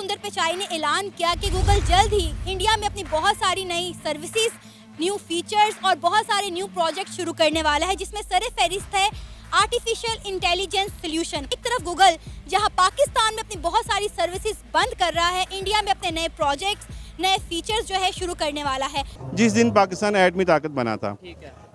सुंदर पिचाई ने ऐलान किया कि गूगल जल्द ही इंडिया में अपनी बहुत सारी नई सर्विसेज, न्यू फीचर्स और बहुत सारे न्यू प्रोजेक्ट शुरू करने वाला है, जिसमें सर-ए-फहरिस्त है आर्टिफिशियल इंटेलिजेंस सॉल्यूशन। एक तरफ गूगल जहां पाकिस्तान में अपनी बहुत सारी सर्विसेज बंद कर रहा है, इंडिया में अपने नए प्रोजेक्ट्स, नए फीचर्स जो है शुरू करने वाला है। जिस दिन पाकिस्तान एटमी ताकत बना था,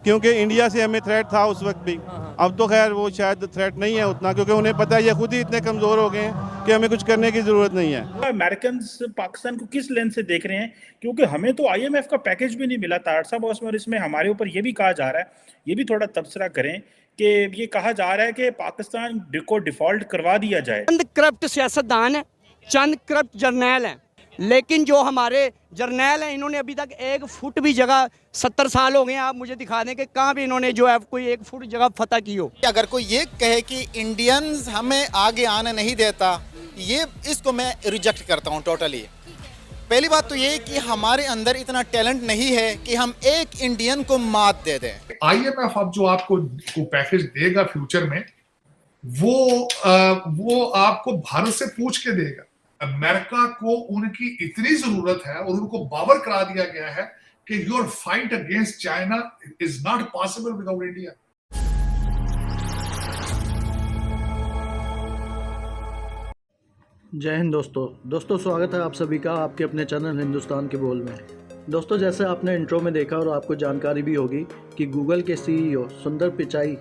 क्योंकि इंडिया से हमें थ्रेट था उस वक्त भी। अब तो खैर वो शायद थ्रेट नहीं है उतना, क्योंकि उन्हें पता है ये खुद ही इतने कमज़ोर हो गए हैं कि हमें कुछ करने की ज़रूरत नहीं है। अमेरिकन पाकिस्तान को किस लेंस से देख रहे हैं, क्योंकि हमें तो IMF का पैकेज भी नहीं मिला था साहब, और इसमें हमारे ऊपर ये भी कहा जा रहा है, ये भी थोड़ा तबसरा करें कि ये कहा जा रहा है कि पाकिस्तान को डिफॉल्ट करवा दिया जाए। चंद करप्ट सियासतदान हैं, चंद करप्ट जर्नैल हैं, लेकिन जो हमारे जर्नैल हैं इन्होंने अभी तक 1 फुट भी जगह 70 साल हो गए हैं, आप मुझे दिखा दें कि कहाँ भी इन्होंने जो है कोई 1 फुट जगह फतह की हो। अगर कोई ये कहे कि इंडियंस हमें आगे आने नहीं देता, ये इसको मैं रिजेक्ट करता हूँ टोटली। पहली बात तो ये कि हमारे अंदर इतना टैलेंट नहीं है कि हम एक इंडियन को मात दे दें। IMF अब जो आपको पैकेज देगा फ्यूचर में, वो आपको भारत से पूछ के देगा। अमेरिका को उनकी इतनी जरूरत है और उनको बावर करा दिया गया है कि your fight against China is not possible without India. जय हिंद दोस्तों स्वागत है आप सभी का आपके अपने चैनल हिंदुस्तान के बोल में। दोस्तों, जैसे आपने इंट्रो में देखा और आपको जानकारी भी होगी कि गूगल के CEO सुंदर पिचाई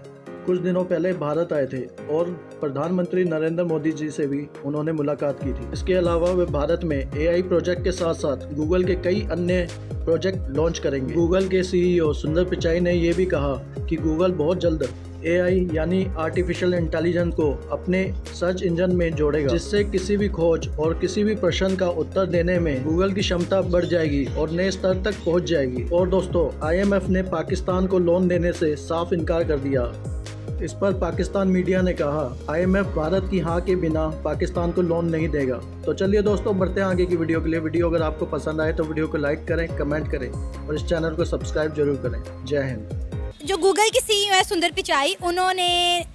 कुछ दिनों पहले भारत आए थे और प्रधानमंत्री नरेंद्र मोदी जी से भी उन्होंने मुलाकात की थी। इसके अलावा वे भारत में AI प्रोजेक्ट के साथ साथ गूगल के कई अन्य प्रोजेक्ट लॉन्च करेंगे। गूगल के CEO सुंदर पिचाई ने ये भी कहा कि गूगल बहुत जल्द AI यानी आर्टिफिशियल इंटेलिजेंस को अपने सर्च इंजन में जोड़ेगा, जिससे किसी भी खोज और किसी भी प्रश्न का उत्तर देने में गूगल की क्षमता बढ़ जाएगी और नए स्तर तक पहुंच जाएगी। और दोस्तों, IMF ने पाकिस्तान को लोन देने से साफ इनकार कर दिया। इस पर पाकिस्तान मीडिया ने कहा IMF भारत की हाँ के बिना पाकिस्तान को लोन नहीं देगा। तो चलिए दोस्तों, बढ़ते हैं आगे की वीडियो के लिए। वीडियो अगर आपको पसंद आए तो वीडियो को लाइक करें, कमेंट करें और इस चैनल को सब्सक्राइब जरूर करें। जय हिंद। जो गूगल के CEO है सुंदर पिचाई, उन्होंने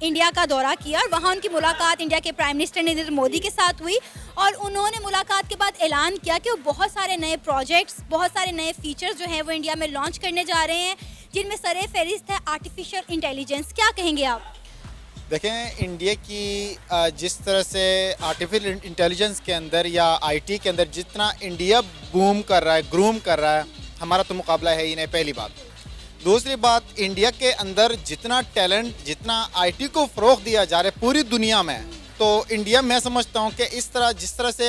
इंडिया का दौरा किया और वहाँ उनकी मुलाकात इंडिया के प्राइम मिनिस्टर नरेंद्र मोदी के साथ हुई और उन्होंने मुलाकात के बाद ऐलान किया कि वो बहुत सारे नए प्रोजेक्ट्स, बहुत सारे नए फीचर्स जो हैं वो इंडिया में लॉन्च करने जा रहे हैं, जिनमें सर-ए-फहरिस्त है आर्टिफिशियल इंटेलिजेंस। क्या कहेंगे आप? देखें, इंडिया की जिस तरह से आर्टिफिशियल इंटेलिजेंस के अंदर या IT के अंदर जितना इंडिया बूम कर रहा है, ग्रूम कर रहा है, हमारा तो मुकाबला है ही नहीं, पहली बात। दूसरी बात, इंडिया के अंदर जितना टैलेंट, जितना IT को फ़रोग़ दिया जा रहा है पूरी दुनिया में, तो इंडिया मैं समझता हूँ कि जिस तरह से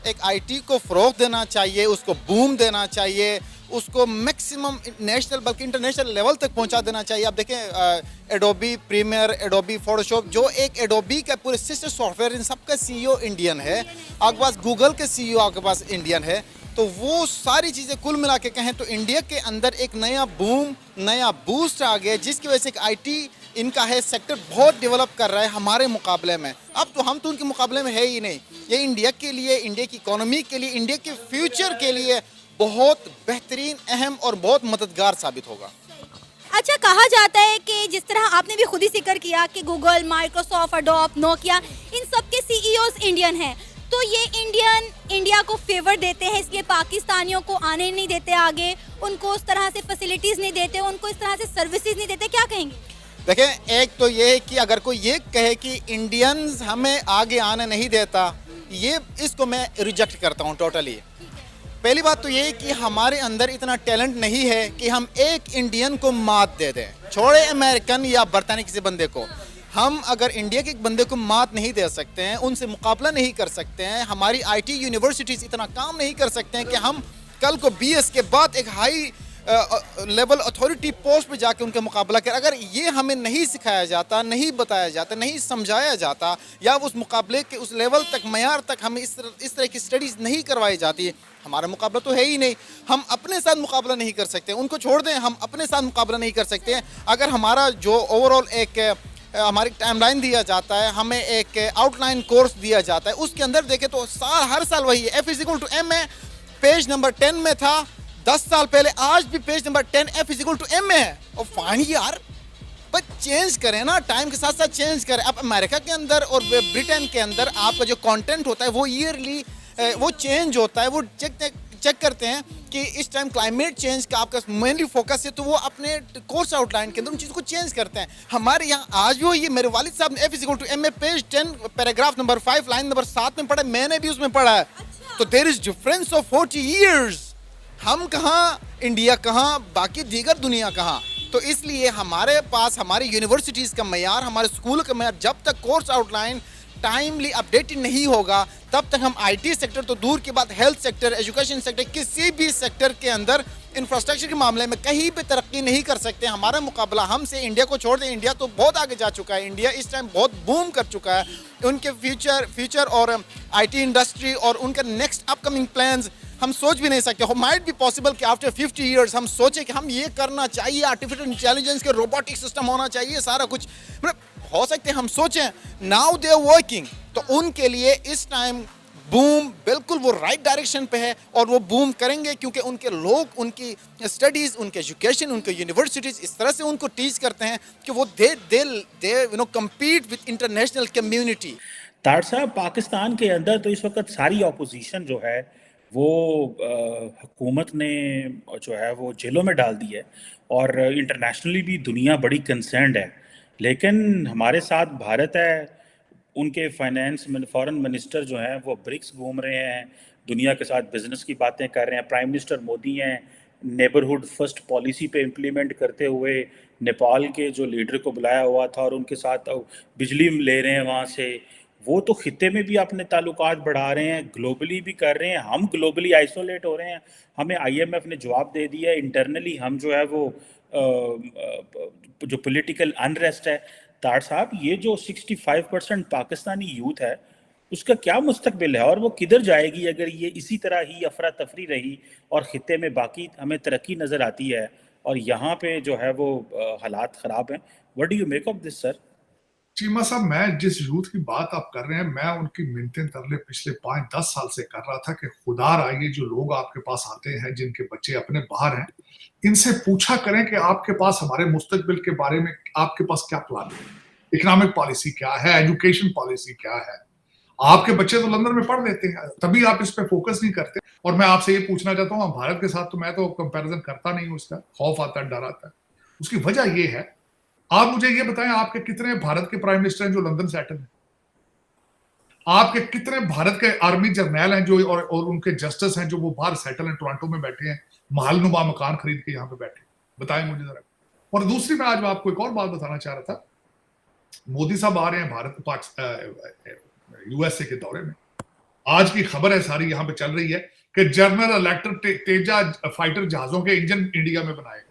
एक IT को फ़रोग़ देना चाहिए, उसको बूम देना चाहिए, उसको मैक्सिमम नेशनल बल्कि इंटरनेशनल लेवल तक पहुंचा देना चाहिए। आप देखें एडोबी प्रीमियर, एडोबी फोटोशॉप, जो एक एडोबी का पूरे सिस्टम सॉफ्टवेयर, इन सब का CEO इंडियन है। आपके पास गूगल के CEO आपके पास इंडियन है। तो वो सारी चीज़ें कुल मिला के कहें तो इंडिया के अंदर एक नया बूम, नया बूस्ट आ गया, जिसकी वजह से एक IT इनका है सेक्टर बहुत डेवलप कर रहा है हमारे मुकाबले में। अब तो हम तो उनके मुकाबले में है ही नहीं। ये इंडिया के लिए, इंडिया की इकोनॉमी के लिए, इंडिया के फ्यूचर के लिए बहुत बेहतरीन, अहम और बहुत मददगार साबित होगा। अच्छा, कहा जाता है कि जिस तरह आपने भी खुद ही जिक्र किया कि गूगल, माइक्रोसॉफ्ट, एडोब, नोकिया, इन सब के CEOs इंडियन हैं, तो ये इंडिया को फेवर देते हैं, इसलिए पाकिस्तानियों को आने नहीं देते आगे, उनको उस तरह से फैसिलिटीज़ नहीं देते, उनको इस तरह से सर्विसेज नहीं देते। क्या कहेंगे? देखें, एक तो ये है कि अगर कोई ये कहे कि इंडियंस हमें आगे आने नहीं देता, इसको मैं रिजेक्ट करता हूँ टोटली। पहली बात तो ये है कि हमारे अंदर इतना टैलेंट नहीं है कि हम एक इंडियन को मात दे दें, छोड़े अमेरिकन या बरतानी किसी बंदे को। हम अगर इंडिया के एक बंदे को मात नहीं दे सकते हैं, उनसे मुकाबला नहीं कर सकते हैं, हमारी IT यूनिवर्सिटीज़ इतना काम नहीं कर सकते हैं कि हम कल को BS के बाद एक हाई लेवल अथॉरिटी पोस्ट पे जाके उनका मुकाबला करें। अगर ये हमें नहीं सिखाया जाता, नहीं बताया जाता, नहीं समझाया जाता, या उस मुकाबले के उस लेवल तक, मयार तक हमें इस तरह की स्टडीज़ नहीं करवाई जाती, हमारा मुकाबला तो है ही नहीं। हम अपने साथ मुकाबला नहीं कर सकते, उनको छोड़ दें, हम अपने साथ मुकाबला नहीं कर सकते हैं। अगर हमारा जो ओवरऑल एक हमारी टाइमलाइन दिया जाता है, हमें एक आउटलाइन कोर्स दिया जाता है, उसके अंदर देखें तो हर साल वही है, F=m है, पेज नंबर 10 में था 10 साल पहले, आज भी पेज नंबर 10 F=m है। और फाइन यार, बस चेंज करें ना, टाइम के साथ साथ चेंज करें। अब अमेरिका के अंदर और ब्रिटेन के अंदर आपका जो कंटेंट होता है वो ईयरली वो चेंज होता है, वो चेक करते हैं कि इस टाइम क्लाइमेट चेंज का आपका मेनली फोकस है, तो वो अपने कोर्स आउटलाइन के अंदर उन चीज़ों को चेंज करते हैं। हमारे यहाँ आज भी वो ये मेरे वालिद साहब ने F=ma page 10 paragraph number 5 line number 7 में पढ़ा, मैंने भी उसमें पढ़ा है। तो there is difference of 40 years. हम कहाँ, इंडिया कहाँ, बाकी दीगर दुनिया कहाँ। तो इसलिए हमारे पास हमारी यूनिवर्सिटीज़ का मयार, हमारे स्कूल का मयार, जब तक कोर्स आउटलाइन टाइमली अपडेटेड नहीं होगा तब तक हम आईटी सेक्टर तो दूर के बाद हेल्थ सेक्टर, एजुकेशन सेक्टर, किसी भी सेक्टर के अंदर इंफ्रास्ट्रक्चर के मामले में कहीं पे तरक्की नहीं कर सकते। हमारा मुकाबला हमसे, इंडिया को छोड़ दें, इंडिया तो बहुत आगे जा चुका है, इंडिया इस टाइम बहुत बूम कर चुका है। उनके फ्यूचर और आईटी इंडस्ट्री और उनका नेक्स्ट अपकमिंग प्लान्स हम सोच भी नहीं सकते। हो माइट बी पॉसिबल कि आफ्टर 50 ईयर्स हम सोचें कि हम ये करना चाहिए, आर्टिफिशियल इंटेलिजेंस के रोबोटिक सिस्टम होना चाहिए, सारा कुछ मतलब हो सकते हैं हम सोचें। नाउ दे आर वर्किंग, तो उनके लिए इस टाइम बूम बिल्कुल वो राइट डायरेक्शन पे है और वो बूम करेंगे क्योंकि उनके लोग, उनकी स्टडीज़, उनके एजुकेशन, उनके यूनिवर्सिटीज़ इस तरह से उनको टीच करते हैं कि वो दे कम्पीट विद इंटरनेशनल कम्युनिटी। तार साहब, पाकिस्तान के अंदर तो इस वक्त सारी ऑपोजिशन जो है वो हुकूमत ने जो है वो जेलों में डाल दी है और इंटरनेशनली भी दुनिया बड़ी कंसर्न्ड है। लेकिन हमारे साथ भारत है, उनके फाइनेंस फॉरेन मिनिस्टर जो हैं वो ब्रिक्स घूम रहे हैं, दुनिया के साथ बिजनेस की बातें कर रहे हैं। प्राइम मिनिस्टर मोदी हैं, नेबरहुड फर्स्ट पॉलिसी पे इम्प्लीमेंट करते हुए नेपाल के जो लीडर को बुलाया हुआ था और उनके साथ बिजली ले रहे हैं वहाँ से। वो तो खित्ते में भी अपने ताल्लुकात बढ़ा रहे हैं, ग्लोबली भी कर रहे हैं। हम ग्लोबली आइसोलेट हो रहे हैं। हमें IMF ने जवाब दे दिया है, इंटरनली हम जो है वो जो पॉलिटिकल अनरेस्ट है। तार साहब, ये जो 65% पाकिस्तानी यूथ है उसका क्या मुस्तकबिल है और वो किधर जाएगी अगर ये इसी तरह ही अफरा तफरी रही और खित्ते में बाकी हमें तरक्की नज़र आती है और यहाँ पे जो है वो हालात ख़राब हैं। What do you make of this sir? Cheema साहब, मैं जिस यूथ की बात आप कर रहे हैं, मैं उनकी मिन्नतें तरले पिछले 5-10 साल से कर रहा था कि खुदारा ये जो लोग आपके पास आते हैं जिनके बच्चे अपने बाहर हैं, इनसे पूछा करें कि आपके पास हमारे मुस्तकबिल के बारे में आपके पास क्या प्लान है, इकोनॉमिक पॉलिसी क्या है, एजुकेशन पॉलिसी क्या है। आपके बच्चे तो लंदन में पढ़ लेते हैं, तभी आप इस पे फोकस नहीं करते। और मैं आपसे ये पूछना चाहता हूँ, भारत के साथ तो मैं तो कंपैरिजन करता नहीं हूँ, उसका खौफ आता है, डर आता है। उसकी वजह ये है, आप मुझे ये बताएं, आपके कितने भारत के प्राइम मिनिस्टर हैं जो लंदन सेटल हैं? आपके कितने भारत के आर्मी जर्नल हैं जो और उनके जस्टिस हैं जो वो बाहर सेटल हैं, टोरंटो में बैठे हैं, महलनुमा मकान खरीद के यहाँ पे बैठे? बताएं मुझे जरा। और दूसरी, मैं आज आपको एक और बात बताना चाह रहा था। मोदी साहब आ रहे हैं भारत USA के दौरे में। आज की खबर है सारी यहाँ पे चल रही है कि जनरल इलेक्ट्रिक तेजा फाइटर जहाजों के इंजन इंडिया में बनाए गए।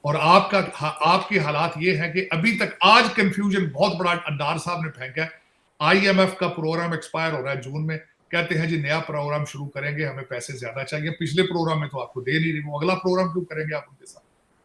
और आपकी हालात ये है कि अभी तक आज कंफ्यूजन बहुत बड़ा अंडार साहब ने फेंका है। IMF का प्रोग्राम एक्सपायर हो रहा है जून में, कहते हैं जी नया प्रोग्राम शुरू करेंगे, हमें पैसे ज्यादा चाहिए। पिछले प्रोग्राम में तो आपको दे नहीं रही, वो अगला प्रोग्राम क्यों करेंगे आप उनके साथ?